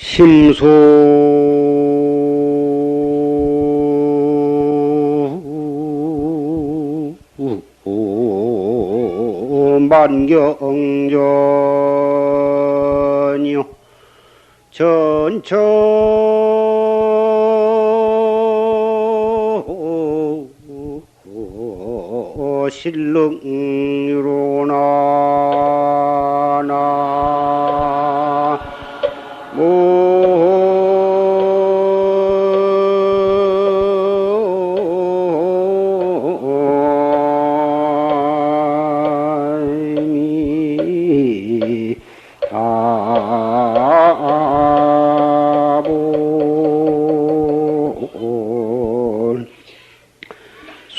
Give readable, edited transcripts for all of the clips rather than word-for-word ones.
심수 만경전이요 전처 실릉유로나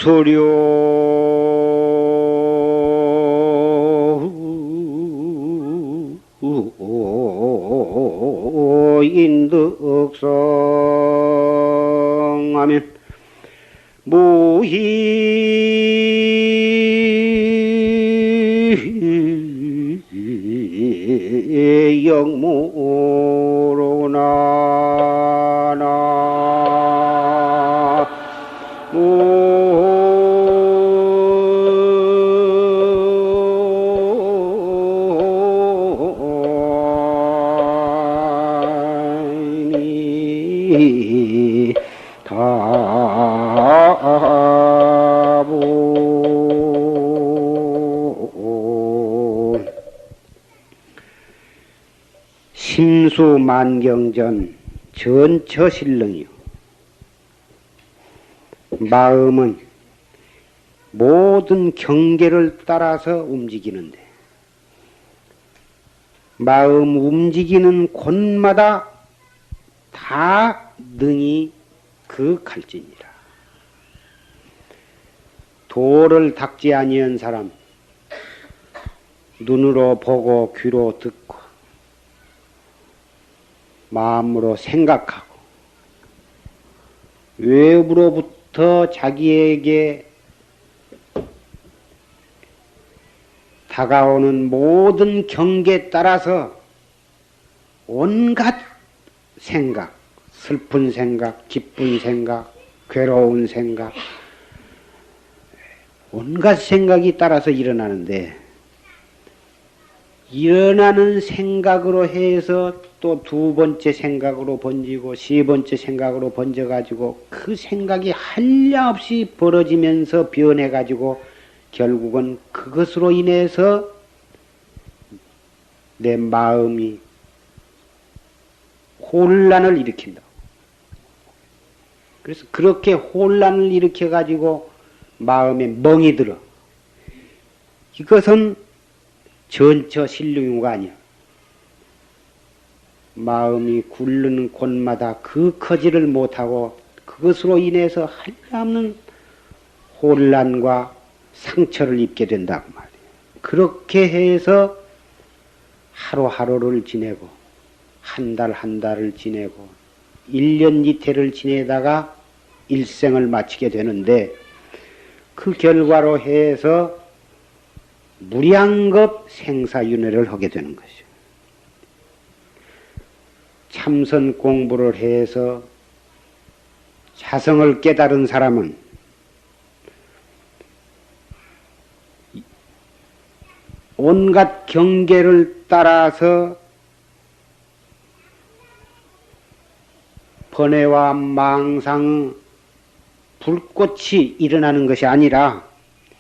수료 인득성하면 무희 영무로나 심수만경전 전처실릉이요. 마음은 모든 경계를 따라서 움직이는데 마음 움직이는 곳마다 다 능히 그 갈진이라. 도를 닦지 아니한 사람 눈으로 보고 귀로 듣고 마음으로 생각하고 외부로부터 자기에게 다가오는 모든 경계에 따라서 온갖 생각, 슬픈 생각, 기쁜 생각, 괴로운 생각, 온갖 생각이 따라서 일어나는데 일어나는 생각으로 해서 또 두 번째 생각으로 번지고 세 번째 생각으로 번져가지고 그 생각이 한량없이 벌어지면서 변해가지고 결국은 그것으로 인해서 내 마음이 혼란을 일으킨다. 그래서 그렇게 혼란을 일으켜가지고 마음에 멍이 들어. 이것은 전처 실lum유가 아니야. 마음이 굴르는 곳마다 그 커지를 못하고 그것으로 인해서 한량없는 혼란과 상처를 입게 된다고 말이에요. 그렇게 해서 하루하루를 지내고 한 달 한 달을 지내고 1년 이태를 지내다가 일생을 마치게 되는데 그 결과로 해서 무량겁 생사윤회를 하게 되는 것이죠. 참선 공부를 해서 자성을 깨달은 사람은 온갖 경계를 따라서 번뇌와 망상, 불꽃이 일어나는 것이 아니라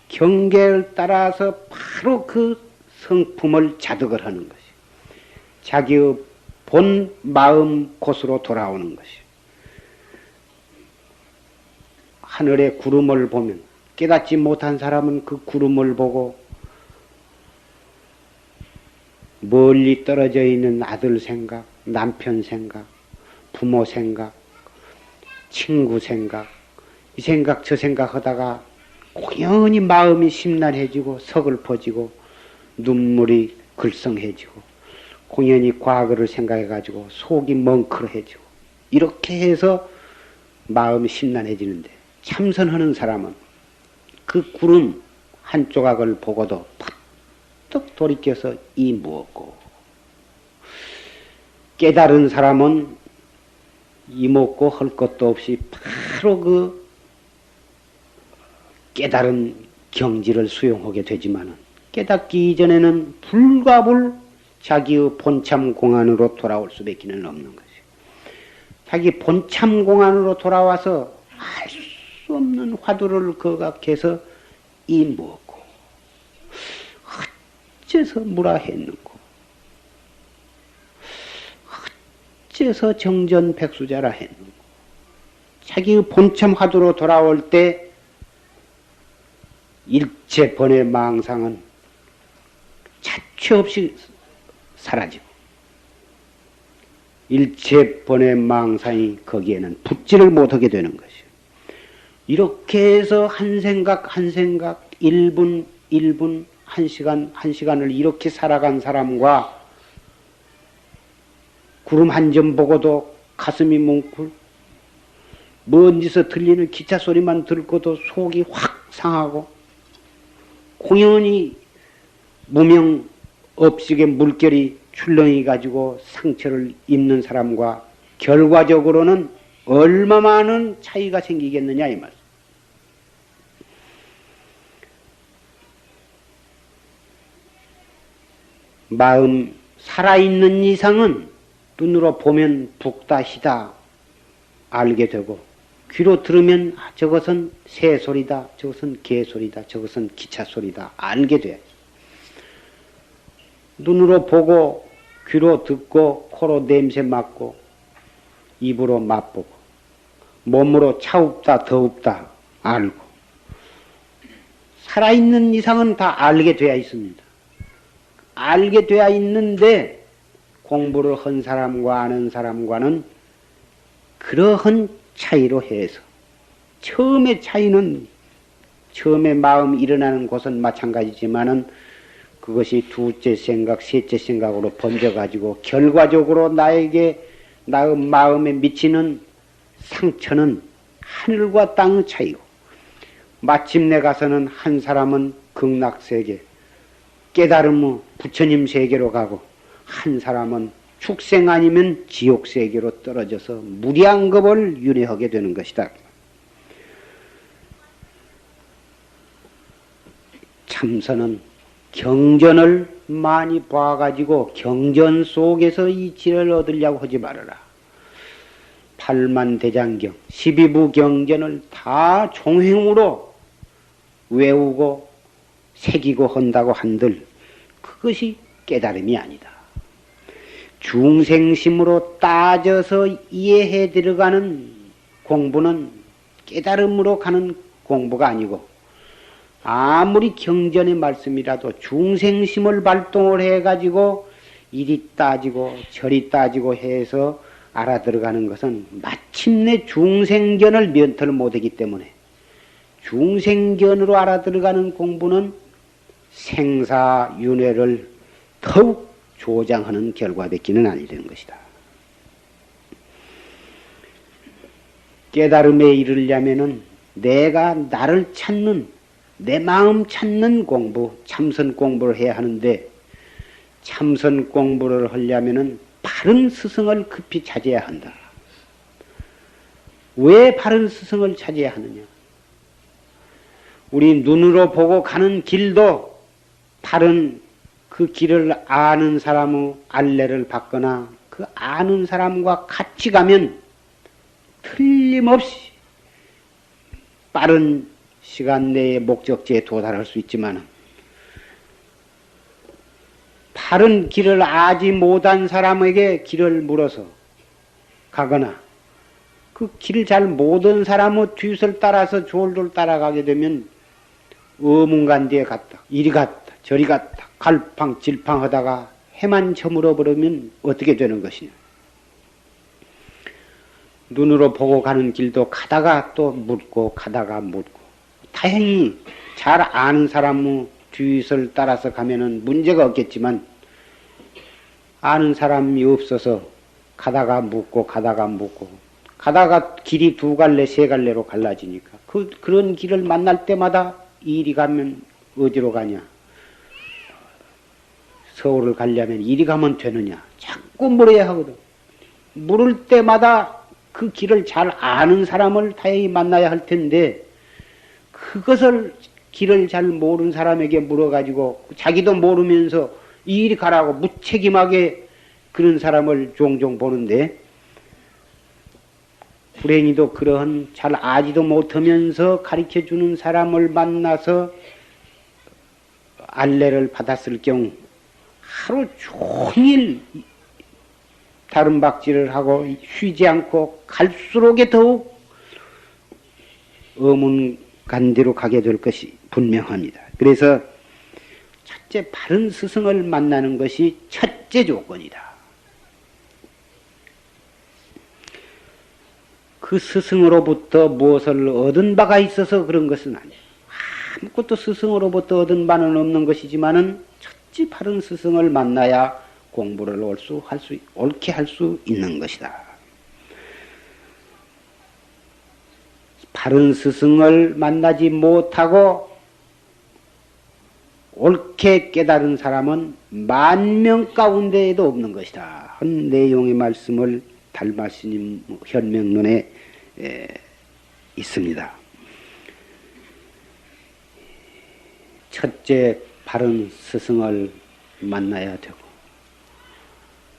경계를 따라서 바로 그 성품을 자득을 하는 것이 자기의 본 마음 곳으로 돌아오는 것이. 하늘의 구름을 보면 깨닫지 못한 사람은 그 구름을 보고 멀리 떨어져 있는 아들 생각, 남편 생각, 부모 생각, 친구 생각, 이 생각 저 생각 하다가 공연히 마음이 심란해지고 서글퍼지고 눈물이 글썽해지고 공연히 과거를 생각해가지고 속이 멍클해지고 이렇게 해서 마음이 심란해지는데 참선하는 사람은 그 구름 한 조각을 보고도 팍떡 돌이켜서 이 무엇고 깨달은 사람은 이먹고 할 것도 없이 바로 그 깨달은 경지를 수용하게 되지만은 깨닫기 이전에는 불가불 자기의 본참 공안으로 돌아올 수밖에 없는 것이요. 자기 본참 공안으로 돌아와서 알 수 없는 화두를 거각해서 이 먹고 어째서 무라했는고 어째서 정전백수자라 했는고 자기의 본참 화두로 돌아올 때 일체 번의 망상은 자취 없이 사라지고 일체 번의 망상이 거기에는 붙지를 못하게 되는 것이요. 이렇게 해서 한 생각 1분 1시간을 이렇게 살아간 사람과 구름 한 점 보고도 가슴이 뭉클, 먼 데서 들리는 기차 소리만 듣고도 속이 확 상하고 공연히 무명 업식의 물결이 출렁이 가지고 상처를 입는 사람과 결과적으로는 얼마 많은 차이가 생기겠느냐 이 말씀. 마음 살아있는 이상은 눈으로 보면 북다 희다 알게 되고 귀로 들으면 저것은 새소리다, 저것은 개소리다, 저것은 기차소리다 알게 돼. 눈으로 보고 귀로 듣고 코로 냄새 맡고 입으로 맛보고 몸으로 차웁다 더웁다 알고 살아있는 이상은 다 알게 되어 있습니다. 알게 되어 있는데 공부를 한 사람과 아는 사람과는 그러한 차이로 해서 처음의 차이는 처음에 마음 일어나는 곳은 마찬가지지만은 그것이 둘째 생각, 셋째 생각으로 번져가지고 결과적으로 나의 마음에 미치는 상처는 하늘과 땅의 차이고 마침내 가서는 한 사람은 극락세계, 깨달음의 부처님 세계로 가고 한 사람은 축생 아니면 지옥 세계로 떨어져서 무량겁을 윤회하게 되는 것이다. 참선은 경전을 많이 봐가지고 경전 속에서 이치를 얻으려고 하지 말아라. 팔만대장경, 12부 경전을 다 종횡으로 외우고 새기고 한다고 한들 그것이 깨달음이 아니다. 중생심으로 따져서 이해해 들어가는 공부는 깨달음으로 가는 공부가 아니고 아무리 경전의 말씀이라도 중생심을 발동을 해가지고 이리 따지고 저리 따지고 해서 알아들어가는 것은 마침내 중생견을 면터를 못하기 때문에 중생견으로 알아들어가는 공부는 생사윤회를 더욱 조장하는 결과밖에는 아니라는 것이다. 깨달음에 이르려면은 내가 나를 찾는 내 마음 찾는 공부, 참선 공부를 해야 하는데 참선 공부를 하려면은 바른 스승을 급히 찾아야 한다. 왜 바른 스승을 찾아야 하느냐? 우리 눈으로 보고 가는 길도 바른 그 길을 아는 사람의 안내를 받거나 그 아는 사람과 같이 가면 틀림없이 빠른 시간 내에 목적지에 도달할 수 있지만 바른 길을 아지 못한 사람에게 길을 물어서 가거나 그 길을 잘 모든 사람의 뒤를 따라서 졸졸 따라가게 되면 어문간대에 갔다 이리 갔다 저리 갔다 갈팡질팡 하다가 해만 저물어 버리면 어떻게 되는 것이냐. 눈으로 보고 가는 길도 가다가 또 묻고 가다가 묻고 다행히 잘 아는 사람의 뒤를 따라서 가면은 문제가 없겠지만 아는 사람이 없어서 가다가 묻고 가다가 묻고 가다가 길이 두 갈래 세 갈래로 갈라지니까 그런 길을 만날 때마다 이리 가면 어디로 가냐 서울을 가려면 이리 가면 되느냐 자꾸 물어야 하거든. 물을 때마다 그 길을 잘 아는 사람을 다행히 만나야 할 텐데 그것을 길을 잘 모르는 사람에게 물어가지고 자기도 모르면서 이리 가라고 무책임하게 그런 사람을 종종 보는데 불행히도 그러한 잘 아지도 못하면서 가르쳐주는 사람을 만나서 안내를 받았을 경우 하루 종일 다른 박질을 하고 쉬지 않고 갈수록에 더욱 어문간대로 가게 될 것이 분명합니다. 그래서 첫째 바른 스승을 만나는 것이 첫째 조건이다. 그 스승으로부터 무엇을 얻은 바가 있어서 그런 것은 아니에요. 아무것도 스승으로부터 얻은 바는 없는 것이지만은 첫째 바른 스승을 만나야 공부를 옳게 할 수 있는 것이다. 바른 스승을 만나지 못하고 옳게 깨달은 사람은 10,000명 가운데에도 없는 것이다. 한 내용의 말씀을 달마스님 현명론에 있습니다. 첫째 바른 스승을 만나야 되고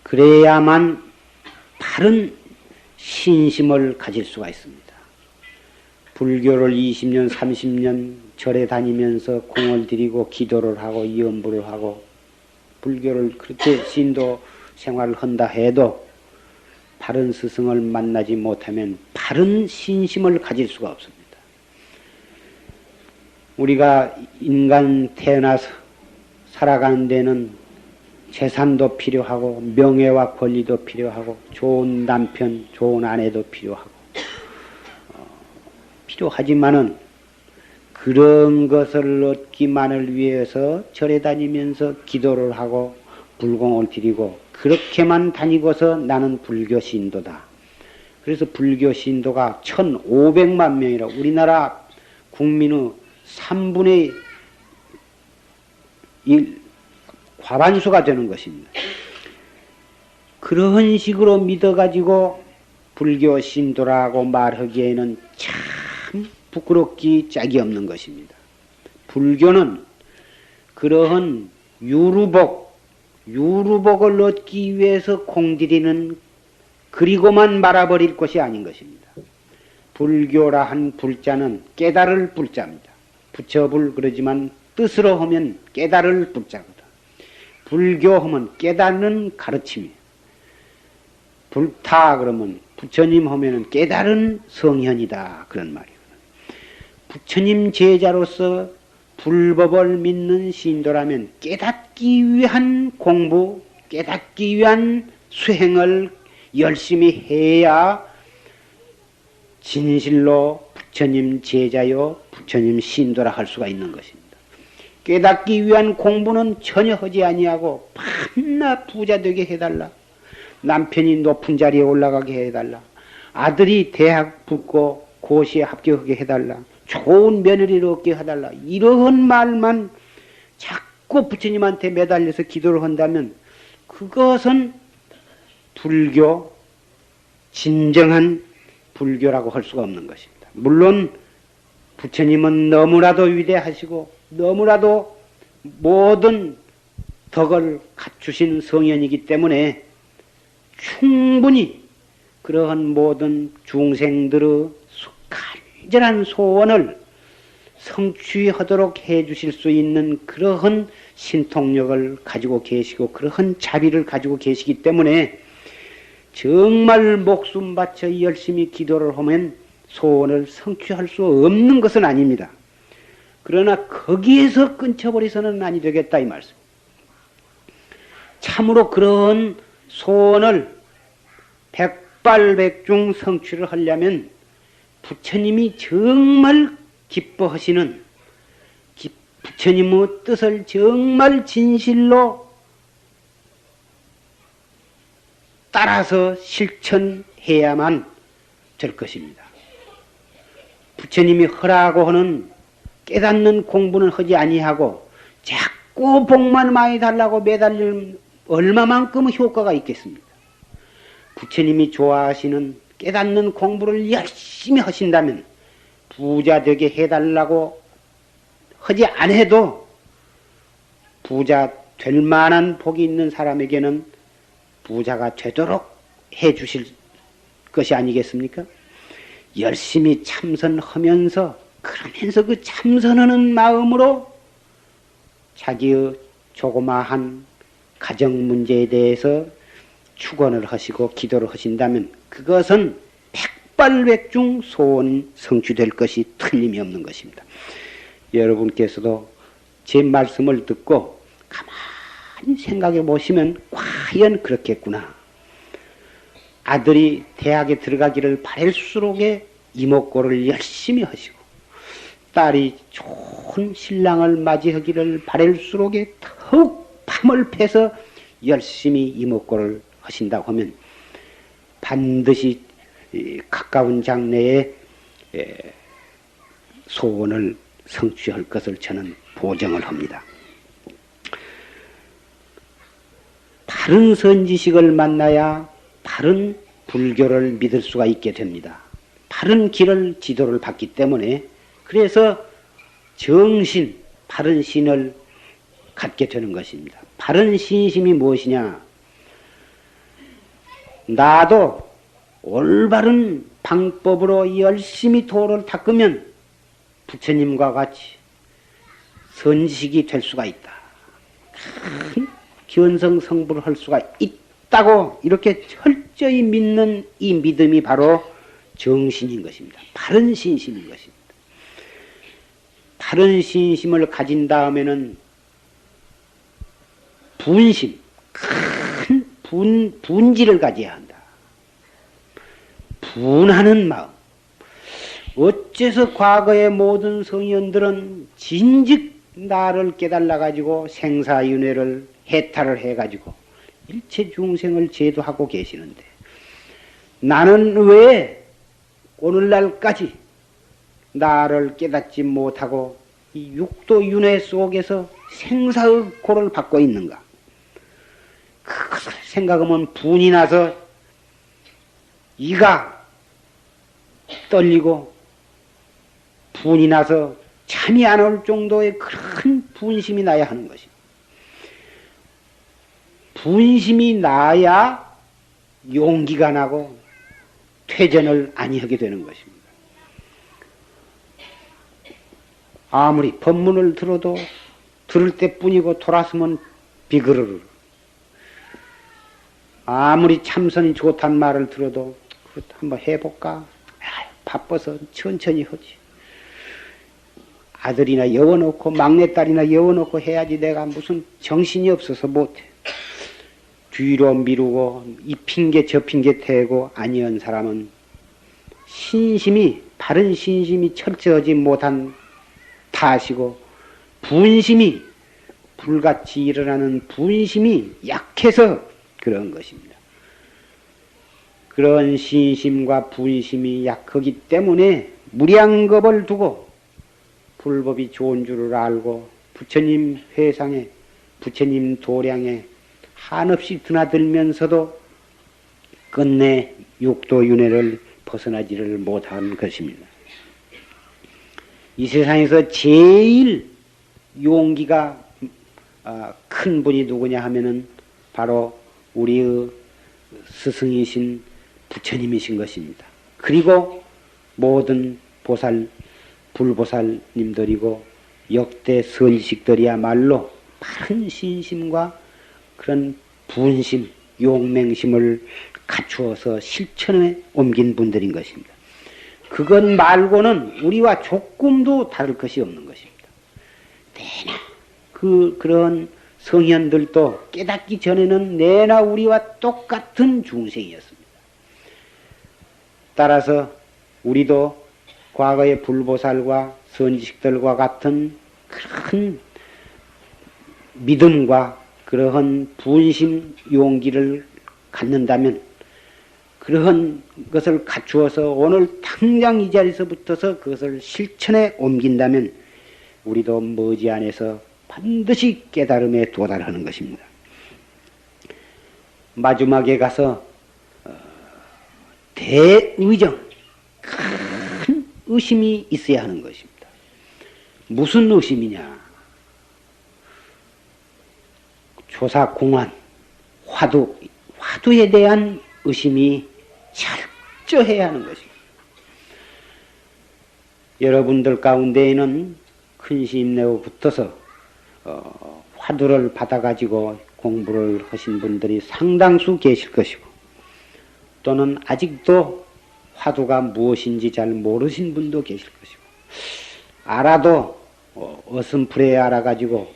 그래야만 바른 신심을 가질 수가 있습니다. 불교를 20년, 30년 절에 다니면서 공을 들이고 기도를 하고 염불을 하고 불교를 그렇게 신도 생활을 한다 해도 바른 스승을 만나지 못하면 바른 신심을 가질 수가 없습니다. 우리가 인간 태어나서 살아가는 데는 재산도 필요하고 명예와 권리도 필요하고 좋은 남편, 좋은 아내도 필요하고 필요하지만은 그런 것을 얻기만을 위해서 절에 다니면서 기도를 하고 불공을 드리고 그렇게만 다니고서 나는 불교 신도다. 그래서 불교 신도가 1,500만 명이라 우리나라 국민의 3분의 1 과반수가 되는 것입니다. 그런 식으로 믿어가지고 불교 신도라고 말하기에는 참 부끄럽기 짝이 없는 것입니다. 불교는 그러한 유루복을 얻기 위해서 공들이는 그리고만 말아버릴 것이 아닌 것입니다. 불교라 한 불자는 깨달을 불자입니다. 부처불 그러지만 뜻으로 하면 깨달을 불자거든. 불교하면 깨닫는 가르침이에요. 불타 그러면 부처님 하면은 깨달은 성현이다 그런 말이에요. 부처님 제자로서 불법을 믿는 신도라면 깨닫기 위한 공부, 깨닫기 위한 수행을 열심히 해야 진실로 부처님 제자요, 부처님 신도라 할 수가 있는 것입니다. 깨닫기 위한 공부는 전혀 하지 아니하고 밤낮 부자 되게 해달라. 남편이 높은 자리에 올라가게 해달라. 아들이 대학 붙고 고시에 합격하게 해달라. 좋은 며느리를 얻게 해달라. 이런 말만 자꾸 부처님한테 매달려서 기도를 한다면 그것은 불교, 진정한 불교라고 할 수가 없는 것입니다. 물론 부처님은 너무나도 위대하시고 너무나도 모든 덕을 갖추신 성현이기 때문에 충분히 그러한 모든 중생들의 간절한 소원을 성취하도록 해주실 수 있는 그러한 신통력을 가지고 계시고 그러한 자비를 가지고 계시기 때문에 정말 목숨 바쳐 열심히 기도를 하면 소원을 성취할 수 없는 것은 아닙니다. 그러나 거기에서 끊쳐버려서는 아니 되겠다 이 말씀. 참으로 그런 소원을 백발백중 성취를 하려면 부처님이 정말 기뻐하시는 부처님의 뜻을 정말 진실로 따라서 실천해야만 될 것입니다. 부처님이 하라고 하는 깨닫는 공부는 하지 아니하고 자꾸 복만 많이 달라고 매달리면 얼마만큼 효과가 있겠습니까? 부처님이 좋아하시는 깨닫는 공부를 열심히 하신다면 부자 되게 해달라고 하지 않아도 부자 될 만한 복이 있는 사람에게는 부자가 되도록 해 주실 것이 아니겠습니까? 열심히 참선하면서 그러면서 그 참선하는 마음으로 자기의 조그마한 가정 문제에 대해서 축원을 하시고 기도를 하신다면 그것은 백발백중 소원 성취될 것이 틀림이 없는 것입니다. 여러분께서도 제 말씀을 듣고 가만히 생각해 보시면 과연 그렇겠구나. 아들이 대학에 들어가기를 바랄수록에 이목고를 열심히 하시고 딸이 좋은 신랑을 맞이하기를 바랄수록에 더욱 밤을 패서 열심히 이목고를 하신다고 하면 반드시 가까운 장래에 소원을 성취할 것을 저는 보증을 합니다. 바른 선지식을 만나야 바른 불교를 믿을 수가 있게 됩니다. 바른 길을 지도를 받기 때문에 그래서 정신, 바른 신을 갖게 되는 것입니다. 바른 신심이 무엇이냐? 나도 올바른 방법으로 열심히 도를 닦으면 부처님과 같이 선지식이 될 수가 있다. 큰 견성성불을 할 수가 있다고 이렇게 철저히 믿는 이 믿음이 바로 정신인 것입니다. 바른 신심인 것입니다. 바른 신심을 가진 다음에는 분심, 큰 분지를 가져야 한다. 분하는 마음. 어째서 과거의 모든 성현들은 진즉 나를 깨달아 가지고 생사윤회를 해탈을 해 가지고 일체 중생을 제도하고 계시는데 나는 왜 오늘날까지 나를 깨닫지 못하고 이 육도윤회 속에서 생사의 고를 받고 있는가? 그것을 생각하면 분이 나서 이가 떨리고 분이 나서 잠이 안 올 정도의 큰 분심이 나야 하는 것입니다. 분심이 나야 용기가 나고 퇴전을 아니하게 되는 것입니다. 아무리 법문을 들어도 들을 때뿐이고 돌아서면 비그르르. 아무리 참선이 좋단 말을 들어도 그것도 한번 해볼까? 바빠서 천천히 하지. 아들이나 여워놓고 막내딸이나 여워놓고 해야지 내가 무슨 정신이 없어서 못해. 뒤로 미루고 이 핑계 저 핑계 대고 아니한 사람은 신심이 바른 신심이 철저하지 못한 탓이고 분심이 불같이 일어나는 분심이 약해서 그런 것입니다. 그런 신심과 분심이 약하기 때문에 무량겁을 두고 불법이 좋은 줄을 알고 부처님 회상에 부처님 도량에 한없이 드나들면서도 끝내 육도윤회를 벗어나지를 못한 것입니다. 이 세상에서 제일 용기가 큰 분이 누구냐 하면은 바로 우리의 스승이신 부처님이신 것입니다. 그리고 모든 보살, 불보살님들이고 역대 선지식들이야말로 바른 신심과 그런 분심, 용맹심을 갖추어서 실천에 옮긴 분들인 것입니다. 그것 말고는 우리와 조금도 다를 것이 없는 것입니다. 내나 그런 성현들도 깨닫기 전에는 내나 우리와 똑같은 중생이었습니다. 따라서 우리도 과거의 불보살과 선지식들과 같은 큰 믿음과 그러한 분심 용기를 갖는다면 그러한 것을 갖추어서 오늘 당장 이 자리에서부터서 그것을 실천에 옮긴다면 우리도 머지않아서 반드시 깨달음에 도달하는 것입니다. 마지막에 가서 대의정, 큰 의심이 있어야 하는 것입니다. 무슨 의심이냐? 조사공안, 화두에 대한 의심이 철저해야 하는 것입니다. 여러분들 가운데에는 큰 스님네고 붙어서 화두를 받아가지고 공부를 하신 분들이 상당수 계실 것이고, 또는 아직도 화두가 무엇인지 잘 모르신 분도 계실 것이고, 알아도 어슴푸레 알아가지고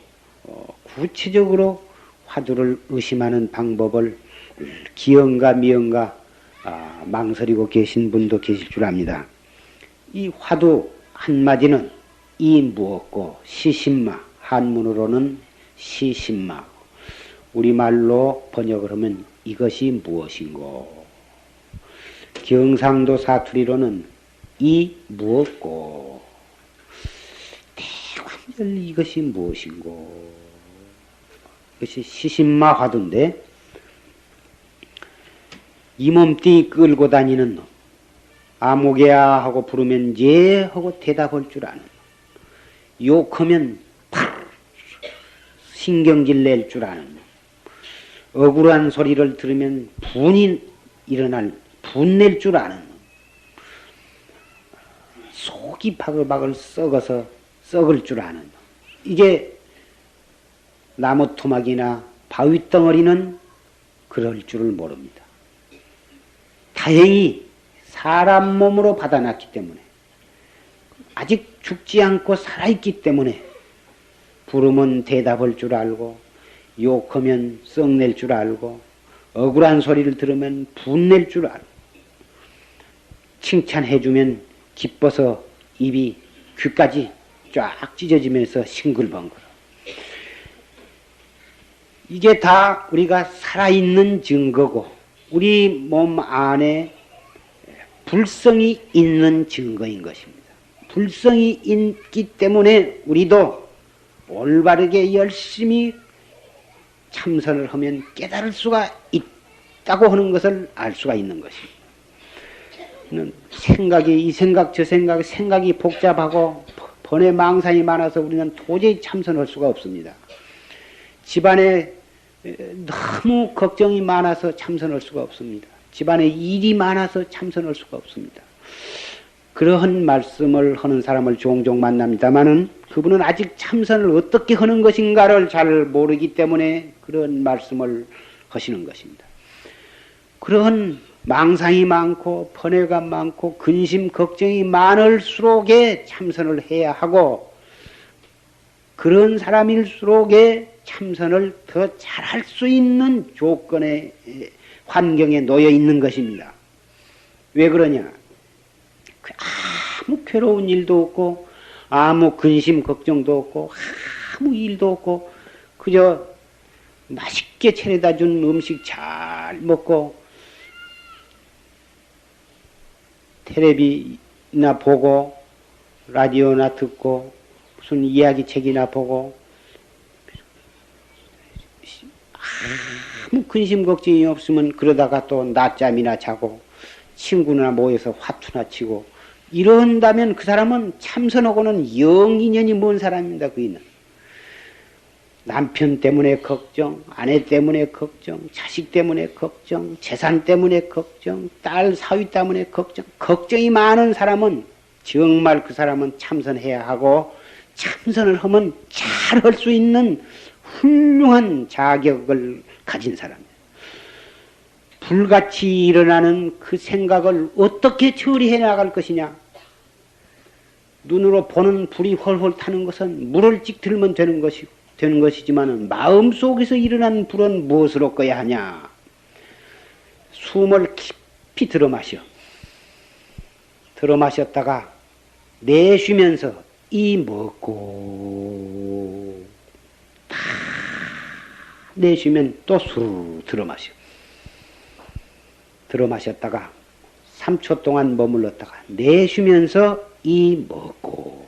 구체적으로 화두를 의심하는 방법을 기언가 미언가 망설이고 계신 분도 계실 줄 압니다. 이 화두 한마디는 이 무엇고 시신마, 한문으로는 시신마, 우리말로 번역을 하면 이것이 무엇인고, 경상도 사투리로는 이 무엇고, 대관절 이것이 무엇인고, 이것이 시신마 화두인데, 이 몸뚱이 끌고 다니는 놈, 아무개야 하고 부르면 예 하고 대답할 줄 아는 놈, 욕하면 팍 신경질 낼 줄 아는 놈, 억울한 소리를 들으면 분이 일어날, 분낼 줄 아는 놈, 속이 바글바글 썩어서 썩을 줄 아는 놈. 이게 나무 토막이나 바위 덩어리는 그럴 줄을 모릅니다. 다행히 사람 몸으로 받아놨기 때문에, 아직 죽지 않고 살아있기 때문에 부르면 대답할 줄 알고, 욕하면 썩낼 줄 알고, 억울한 소리를 들으면 분낼 줄 알고, 칭찬해주면 기뻐서 입이 귀까지 쫙 찢어지면서 싱글벙글. 이게 다 우리가 살아있는 증거고, 우리 몸 안에 불성이 있는 증거인 것입니다. 불성이 있기 때문에 우리도 올바르게 열심히 참선을 하면 깨달을 수가 있다고 하는 것을 알 수가 있는 것입니다. 생각이 이 생각 저 생각, 생각이 복잡하고 번외 망상이 많아서 우리는 도저히 참선할 수가 없습니다. 집안에 너무 걱정이 많아서 참선할 수가 없습니다. 집안에 일이 많아서 참선할 수가 없습니다. 그러한 말씀을 하는 사람을 종종 만납니다마는 그분은 아직 참선을 어떻게 하는 것인가를 잘 모르기 때문에 그런 말씀을 하시는 것입니다. 그러한 망상이 많고 번뇌가 많고 근심 걱정이 많을수록에 참선을 해야 하고, 그런 사람일수록에 참선을 더 잘할 수 있는 조건의 환경에 놓여 있는 것입니다. 왜 그러냐? 아무 괴로운 일도 없고, 아무 근심 걱정도 없고, 아무 일도 없고, 그저 맛있게 차려다 준 음식 잘 먹고, 텔레비나 보고, 라디오나 듣고, 무슨 이야기 책이나 보고, 아무 근심 걱정이 없으면 그러다가 또 낮잠이나 자고 친구나 모여서 화투나 치고 이런다면 그 사람은 참선하고는 영 인연이 먼 사람입니다. 그이는 남편 때문에 걱정, 아내 때문에 걱정, 자식 때문에 걱정, 재산 때문에 걱정, 딸 사위 때문에 걱정, 걱정이 많은 사람은 정말 그 사람은 참선해야 하고, 참선을 하면 잘 할 수 있는 훌륭한 자격을 가진 사람이에요. 불같이 일어나는 그 생각을 어떻게 처리해 나갈 것이냐? 눈으로 보는 불이 헐헐 타는 것은 물을 찍 들면 되는 것이지만 마음속에서 일어난 불은 무엇으로 꺼야 하냐? 숨을 깊이 들어 마셨다가 내쉬면서 이 먹고 다 내쉬면 또 수르르 들어 마셨다가 3초 동안 머물렀다가 내쉬면서 이 먹고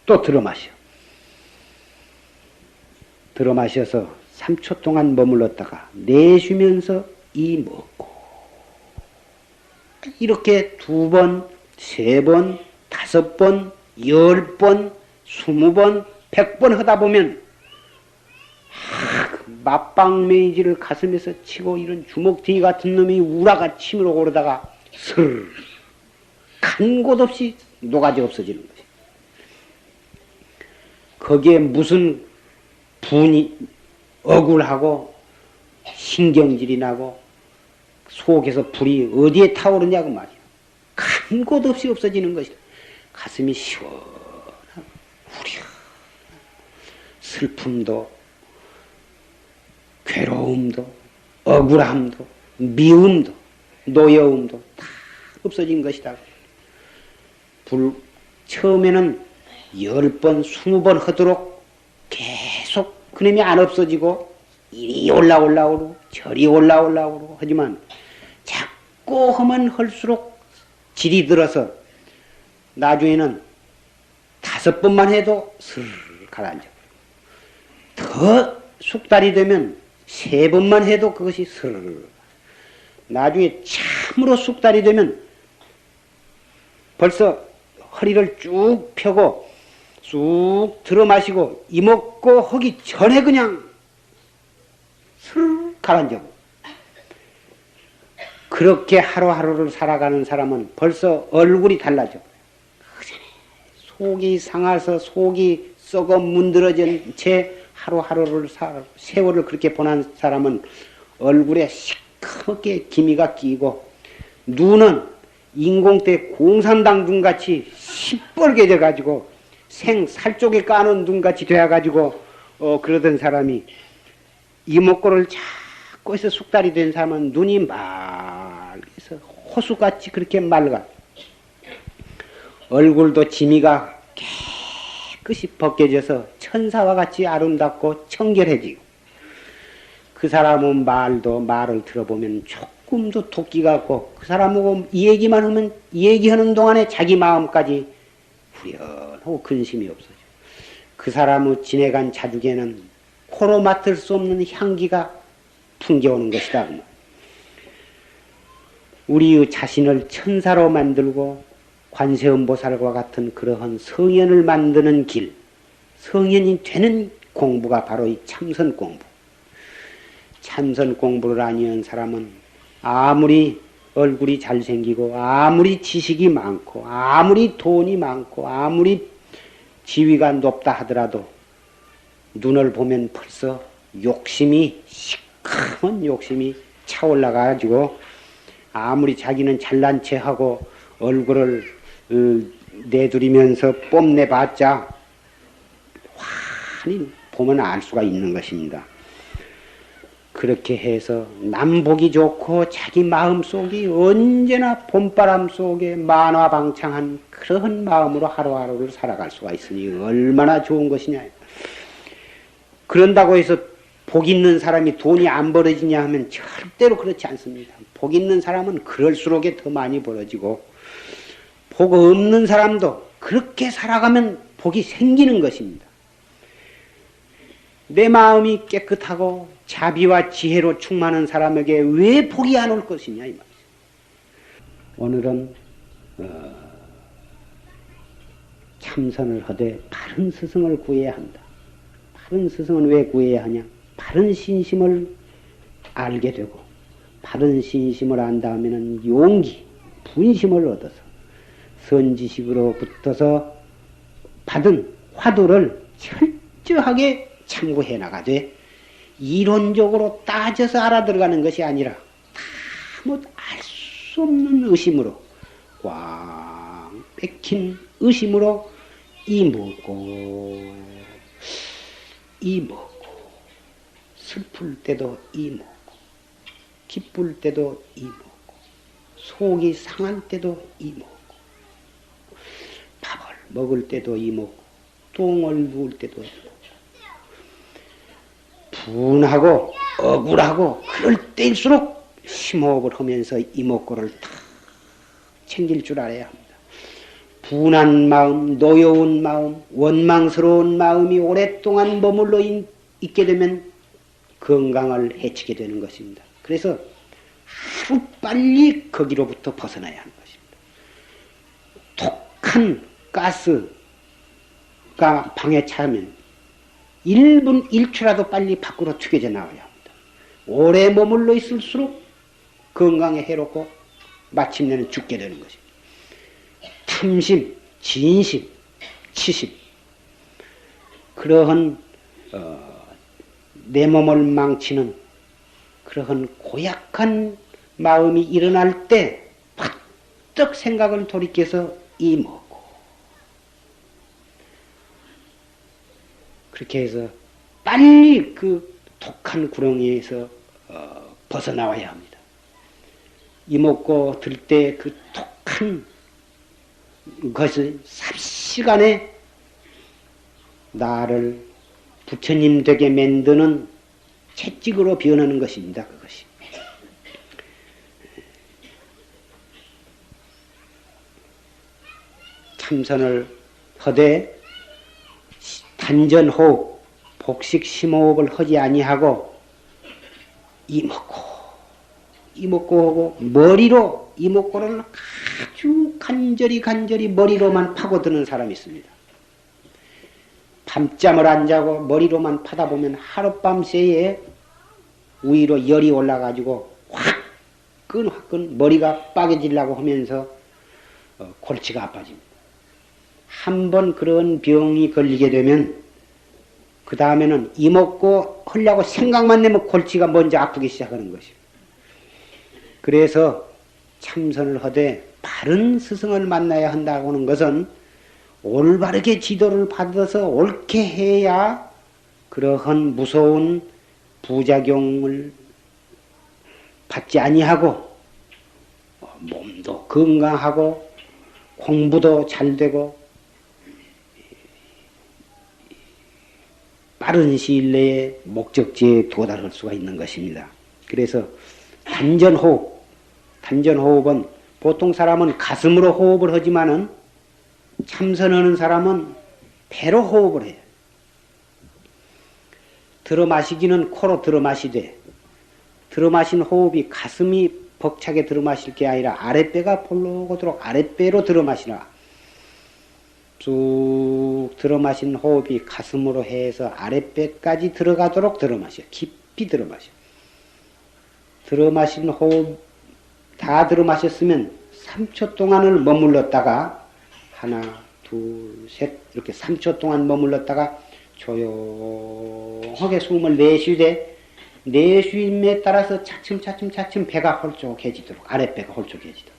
또 들어 마셔서 3초 동안 머물렀다가 내쉬면서 이 먹고 이렇게 2번, 3번, 5번, 10번, 20번, 100번 하다 보면 맞방매이지를 가슴에서 치고 이런 주먹튀기 같은 놈이 우라가 치밀어 오르다가 슬 간 곳 없이 노가지 없어지는 것이. 거기에 무슨 분이 억울하고 신경질이 나고 속에서 불이 어디에 타오르냐고 말이야. 간 곳 없이 없어지는 것이다. 가슴이 시원하고 후려 슬픔도 괴로움도 억울함도 미움도 노여움도 다 없어진 것이다. 처음에는 10번, 20번 하도록 계속 그놈이 안 없어지고 이리 올라오고 저리 올라오고 하지만 자꾸 하면 할수록 질이 들어서 나중에는 5번만 해도 슬 가라앉아. 더 숙달이 되면 3번만 해도 그것이 슬. 나중에 참으로 숙달이 되면 벌써 허리를 쭉 펴고 쑥 들어 마시고 이먹고 하기 전에 그냥 슬 가라앉고. 그렇게 하루하루를 살아가는 사람은 벌써 얼굴이 달라져. 속이 상해서 속이 썩어 문드러진 채 하루하루를 세월을 그렇게 보낸 사람은 얼굴에 시커멓게 기미가 끼고 눈은 인공때 공산당 눈같이 시뻘개져 가지고 생살 쪽에 까는 눈같이 되어 가지고 그러던 사람이 이목구를 자꾸 해서 숙달이 된 사람은 눈이 맑아서 호수같이 그렇게 맑아. 얼굴도 지미가 깨끗이 벗겨져서 천사와 같이 아름답고 청결해지고 그 사람은 말을 들어보면 조금도 토끼 같고 그 사람하고 이 얘기만 하면 이 얘기하는 동안에 자기 마음까지 후련하고 근심이 없어져. 그 사람의 지내간 자죽에는 코로 맡을 수 없는 향기가 풍겨오는 것이다. 우리의 자신을 천사로 만들고 관세음보살과 같은 그러한 성현을 만드는 길, 성현이 되는 공부가 바로 이 참선 공부. 참선 공부를 아니한 사람은 아무리 얼굴이 잘생기고 아무리 지식이 많고 아무리 돈이 많고 아무리 지위가 높다 하더라도 눈을 보면 벌써 욕심이 시커먼 욕심이 차올라가지고 아무리 자기는 잘난 체하고 얼굴을 내두리면서 뽐내봤자 환히 보면 알 수가 있는 것입니다. 그렇게 해서 남 보기 좋고 자기 마음속이 언제나 봄바람 속에 만화방창한 그런 마음으로 하루하루를 살아갈 수가 있으니 얼마나 좋은 것이냐. 그런다고 해서 복 있는 사람이 돈이 안 벌어지냐 하면 절대로 그렇지 않습니다. 복 있는 사람은 그럴수록 더 많이 벌어지고 복 없는 사람도 그렇게 살아가면 복이 생기는 것입니다. 내 마음이 깨끗하고 자비와 지혜로 충만한 사람에게 왜 복이 안 올 것이냐 이 말이죠. 오늘은 참선을 하되 바른 스승을 구해야 한다. 바른 스승은 왜 구해야 하냐? 바른 신심을 알게 되고 바른 신심을 안 다음에는 용기, 분심을 얻어서 선지식으로부터서 받은 화두를 철저하게 참고해 나가되 이론적으로 따져서 알아들어가는 것이 아니라 아무 알 수 없는 의심으로 꽉 맥힌 의심으로 이 먹고 슬플 때도 이 먹고 기쁠 때도 이 먹고 속이 상할 때도 이 먹고 밥을 먹을 때도 이 먹고 똥을 누울 때도 이 먹고 분하고 억울하고 그럴 때일수록 심호흡을 하면서 이목구를 다 챙길 줄 알아야 합니다. 분한 마음, 노여운 마음, 원망스러운 마음이 오랫동안 머물러 있게 되면 건강을 해치게 되는 것입니다. 그래서 하루빨리 거기로부터 벗어나야 하는 것입니다. 독한 가스가 방에 차면 1분 1초라도 빨리 밖으로 튀겨져 나와야 합니다. 오래 머물러 있을수록 건강에 해롭고 마침내는 죽게 되는 것입니다. 탐심, 진심, 치심 그러한 내 몸을 망치는 그러한 고약한 마음이 일어날 때 퍼뜩 생각을 돌이켜서 이 먹고 그렇게 해서 빨리 그 독한 구렁이에서 벗어나와야 합니다. 이 먹고 들 때 그 독한 것을 삽시간에 나를 부처님 되게 만드는 채찍으로 변하는 것입니다. 그것이. 참선을 하되 단전호흡, 복식심호흡을 하지 아니하고 이먹고 하고 머리로 이먹고를 아주 간절히 머리로만 파고드는 사람이 있습니다. 밤잠을 안 자고 머리로만 파다 보면 하룻밤새에 위로 열이 올라가지고 화끈 머리가 빠개지려고 하면서 골치가 아파집니다. 한번 그런 병이 걸리게 되면 그 다음에는 이먹고 하려고 생각만 내면 골치가 먼저 아프기 시작하는 것이에요. 그래서 참선을 하되 바른 스승을 만나야 한다고 하는 것은 올바르게 지도를 받아서 옳게 해야 그러한 무서운 부작용을 받지 아니하고 몸도 건강하고 공부도 잘 되고 빠른 시일 내에 목적지에 도달할 수가 있는 것입니다. 그래서 단전호흡은 보통 사람은 가슴으로 호흡을 하지만은 참선하는 사람은 배로 호흡을 해요. 들어 마시기는 코로 들어 마시되 들어 마신 호흡이 가슴이 벅차게 들어 마실 게 아니라 아랫배가 볼록하도록 아랫배로 들어 마시라. 쭉 들어 마신 호흡이 가슴으로 해서 아랫배까지 들어가도록 들어 마셔. 깊이 들어 마셔. 들어 마신 호흡 다 들어 마셨으면 3초 동안을 머물렀다가 하나, 둘, 셋 이렇게 3초 동안 머물렀다가 조용하게 숨을 내쉬되 내쉼에 따라서 차츰 배가 홀쭉해지도록 아랫배가 홀쭉해지도록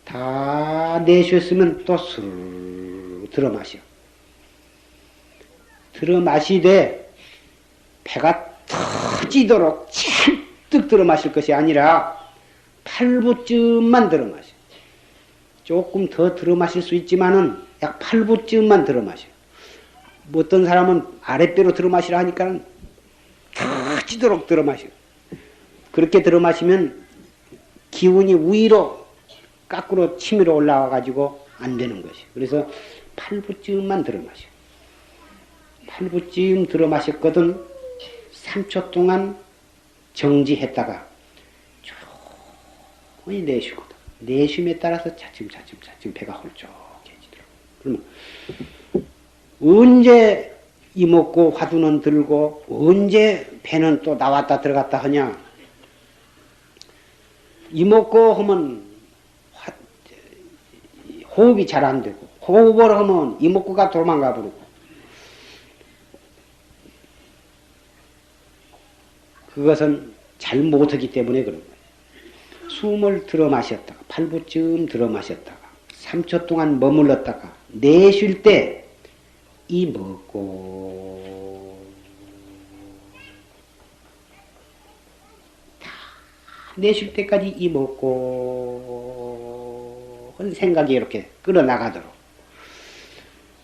다 내쉬었으면 또 스르르 들어 마셔. 들어 마시되 배가 터지도록 잔뜩 들어 마실 것이 아니라 8부쯤만 들어 마셔. 조금 더 들어 마실 수 있지만은 약 8부쯤만 들어 마셔. 어떤 사람은 아랫배로 들어 마시라 하니까 터지도록 들어 마셔. 그렇게 들어 마시면 기운이 위로 거꾸로 치밀어 올라와 가지고 안 되는 것이. 그래서 8부쯤만 들어 마셔. 8부쯤 들어 마셨거든 3초 동안 정지했다가 조용히 내쉬거든. 내쉼에 따라서 차츰 배가 홀쭉해지더라고. 그러면 언제 이먹고 화두는 들고 언제 배는 또 나왔다 들어갔다 하냐? 이먹고 하면 호흡이 잘 안 되고 호흡을 하면 이먹고가 도망가 버리고 그것은 잘 못하기 때문에 그런 거예요. 숨을 들어 마셨다가 8부쯤 들어 마셨다가 3초 동안 머물렀다가 내쉴 때 이 먹고 다 내쉴 때까지 이 먹고 하는 생각이 이렇게 끌어나가도록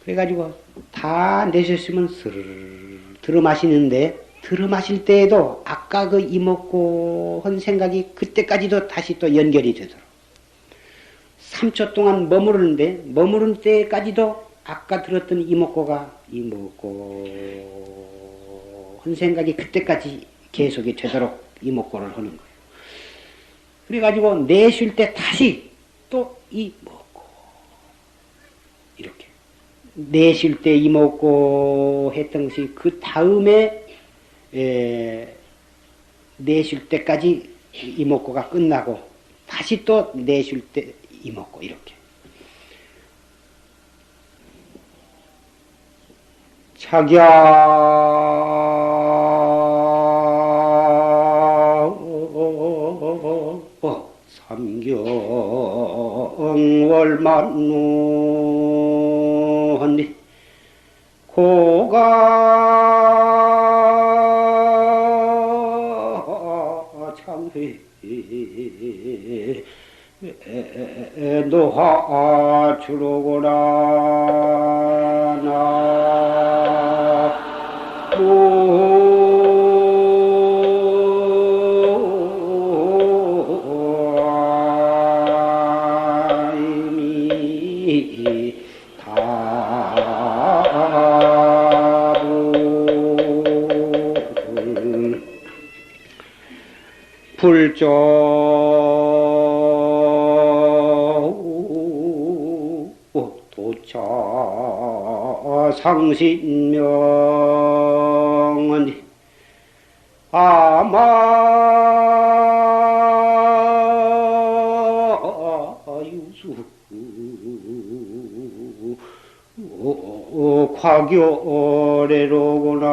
그래가지고 다 내셨으면 스르르 들어 마시는데 들어 마실 때에도 아까 그 이먹고 한 생각이 그때까지도 다시 또 연결이 되도록 3초 동안 머무르는데 머무른 때까지도 아까 들었던 이먹고가 이먹고 한 생각이 그때까지 계속이 되도록 이목구를 하는 거예요. 그래가지고 내쉴 때 다시 또 이목구 이렇게 내쉴 때 이목구 했던 것이 그 다음에 내쉴 때까지 이목구가 끝나고 다시 또 내쉴 때 이목구 이렇게 자기야 삼경월만노하니 고가 참회 노하 주로구나 불조 도차 상신명은 아마유수 과교래로구나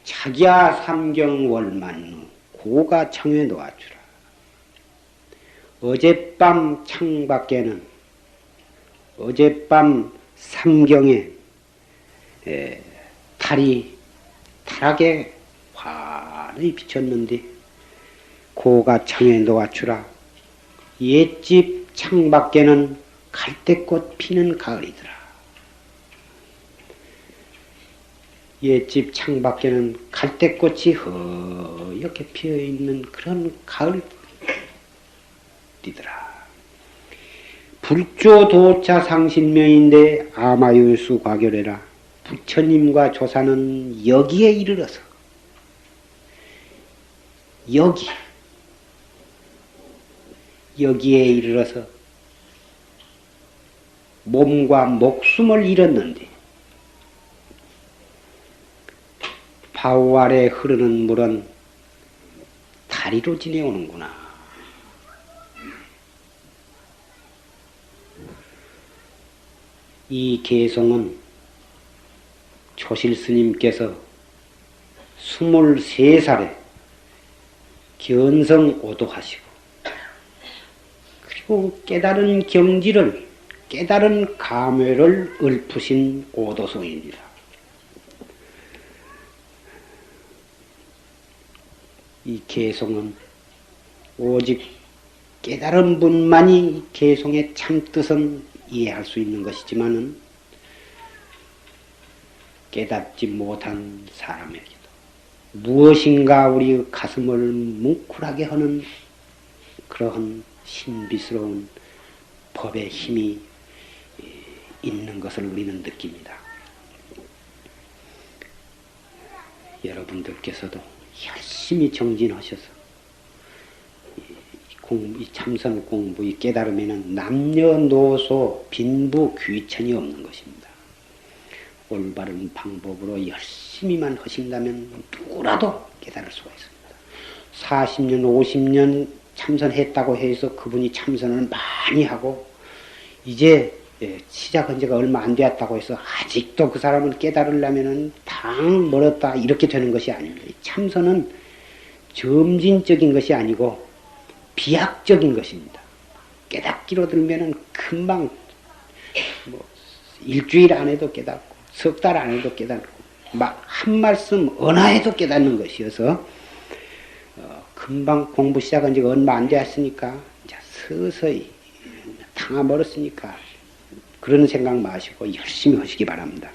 자기야 삼경월만루 고가 창에 놓아주라. 어젯밤 창밖에는 어젯밤 삼경에 달이 달하게 환히 비쳤는데 고가 창에 놓아주라. 옛집 창밖에는 갈대꽃 피는 가을이더라. 옛집 창밖에는 갈대꽃이 허옇게 피어있는 그런 가을이더라. 불조도차 상신명인데 아마율수 과결해라. 부처님과 조사는 여기에 이르러서 여기에 이르러서 몸과 목숨을 잃었는데 바우 아래 흐르는 물은 다리로 지내오는구나. 이 개송은 조실스님께서 23살에 견성오도하시고 그리고 깨달은 경지를 깨달은 감회를 읊으신 오도송입니다. 이 개송은 오직 깨달은 분만이 개송의 참뜻은 이해할 수 있는 것이지만은 깨닫지 못한 사람에게도 무엇인가 우리 가슴을 뭉클하게 하는 그러한 신비스러운 법의 힘이 있는 것을 우리는 느낍니다. 여러분들께서도 열심히 정진하셔서 이 참선 공부, 이 깨달음에는 남녀노소 빈부 귀천이 없는 것입니다. 올바른 방법으로 열심히만 하신다면 누구라도 깨달을 수가 있습니다. 40년, 50년 참선했다고 해서 그분이 참선을 많이 하고 이제 시작한 지가 얼마 안 되었다고 해서 아직도 그 사람을 깨달으려면 당 멀었다 이렇게 되는 것이 아닙니다. 참선은 점진적인 것이 아니고 비약적인 것입니다. 깨닫기로 들면은 금방 일주일 안에도 깨닫고 석 달 안에도 깨닫고 막 한 말씀 언하에도 깨닫는 것이어서 금방 공부 시작한 지가 얼마 안 되었으니까 이제 서서히 당해버렸으니까 그런 생각 마시고 열심히 하시기 바랍니다.